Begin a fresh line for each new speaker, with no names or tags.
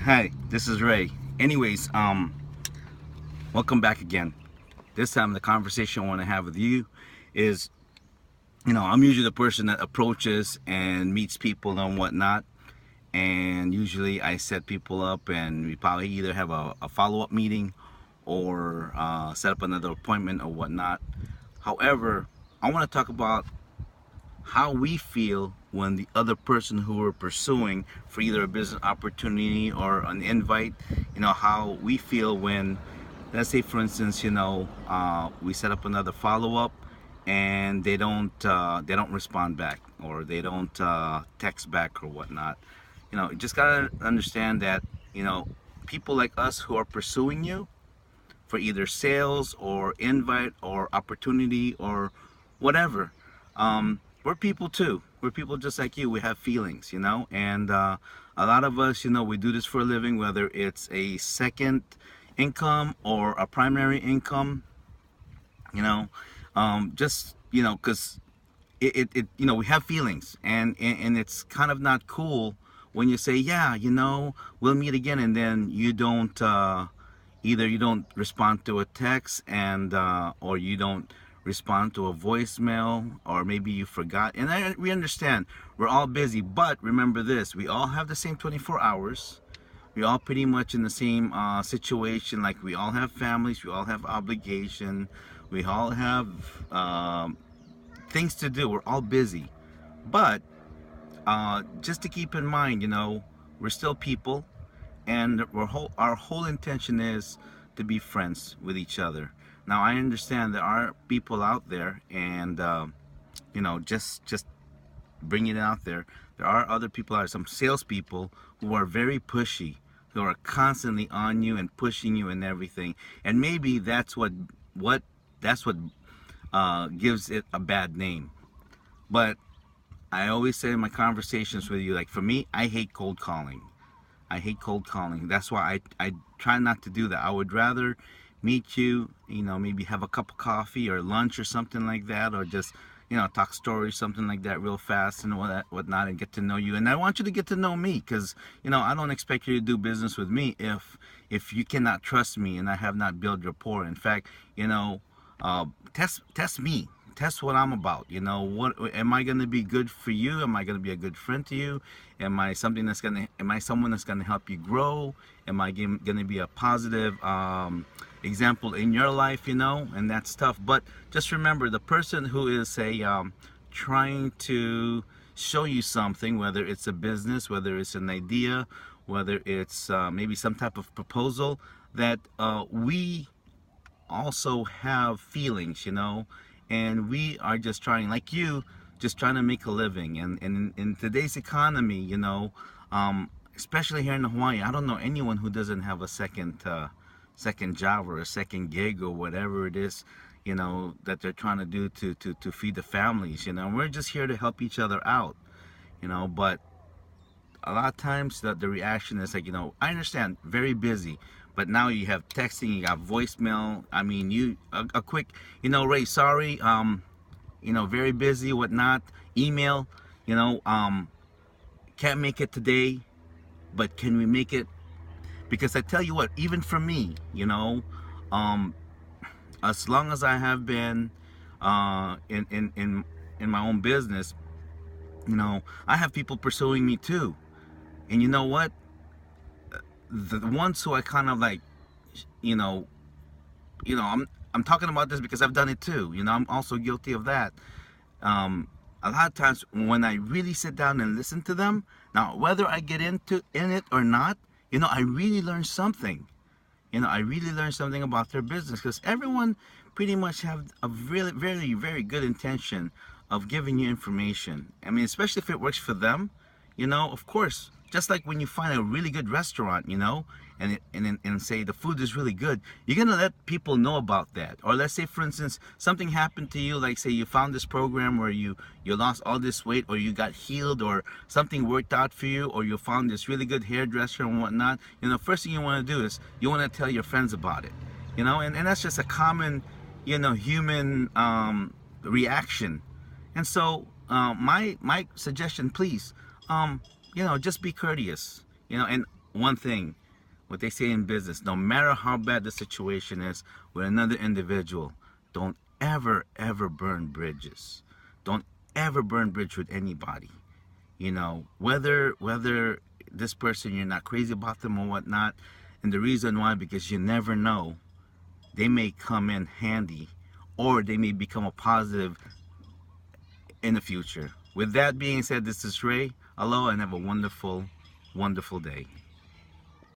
Hi, this is Ray. Anyways, welcome back again. This time the conversation I want to have with you is, I'm usually the person that approaches and meets people and whatnot. And usually I set people up and we probably either have a follow-up meeting or set up another appointment or whatnot. However, I want to talk about how we feel when the other person who we're pursuing for either a business opportunity or an invite, how we feel when, let's say for instance, we set up another follow-up and they don't respond back, or they don't text back or whatnot. You just gotta understand that, people like us who are pursuing you for either sales or invite or opportunity or whatever. We're people too. We're people just like you. We have feelings, and a lot of us, we do this for a living, whether it's a second income or a primary income, just, because we have feelings, and it's kind of not cool when you say, yeah, we'll meet again, and then you don't, either you don't respond to a text, and or you don't respond to a voicemail, or maybe you forgot. And we understand we're all busy, but remember this: we all have the same 24 hours. We all pretty much in the same situation. Like, we all have families, we all have obligation, we all have things to do. We're all busy, but just to keep in mind, we're still people, and our whole intention is to be friends with each other. Now, I understand there are people out there, and just bringing it out there. There are other people, some salespeople who are very pushy, who are constantly on you and pushing you and everything. And maybe that's what gives it a bad name. But I always say in my conversations with you, like, for me, I hate cold calling. I hate cold calling. That's why I try not to do that. I would rather meet you, maybe have a cup of coffee or lunch or something like that, or just, talk stories, something like that, real fast and whatnot, and get to know you. And I want you to get to know me, because, I don't expect you to do business with me if you cannot trust me and I have not built rapport. In fact, test me. Test what I'm about. What am I going to be good for you? Am I going to be a good friend to you? Am I someone that's going to help you grow? Am I going to be a positive example in your life? And that's tough. But just remember, the person who is trying to show you something, whether it's a business, whether it's an idea, whether it's maybe some type of proposal, that we also have feelings, and we are just trying, like you, just trying to make a living. And in today's economy, especially here in Hawaii, I don't know anyone who doesn't have a second job or a second gig or whatever it is, that they're trying to do to feed the families. We're just here to help each other out, but a lot of times the reaction is like, I understand, very busy, but now you have texting, you got voicemail. I mean, a quick, Ray, sorry, very busy, whatnot. Email, can't make it today, but can we make it? Because I tell you what, even for me, as long as I have been in my own business, I have people pursuing me too. And you know what? The ones who I kind of like, I'm talking about this because I've done it too. I'm also guilty of that. A lot of times when I really sit down and listen to them, now whether I get in it or not, I really learn something. I really learn something about their business, because everyone pretty much have a really, very, very good intention of giving you information. I mean, especially if it works for them, of course. Just like when you find a really good restaurant, and say the food is really good, you're gonna let people know about that. Or let's say, for instance, something happened to you, like say you found this program where you lost all this weight, or you got healed, or something worked out for you, or you found this really good hairdresser and whatnot. First thing you want to do is you want to tell your friends about it. And that's just a common, human reaction. And so my suggestion, please, just be courteous, and one thing, what they say in business, no matter how bad the situation is with another individual, don't ever burn bridges. Don't ever burn bridge with anybody. You know, whether this person, you're not crazy about them or whatnot, and the reason why, because you never know, they may come in handy, or they may become a positive in the future. With that being said, this is Ray. Aloha, and have a wonderful day.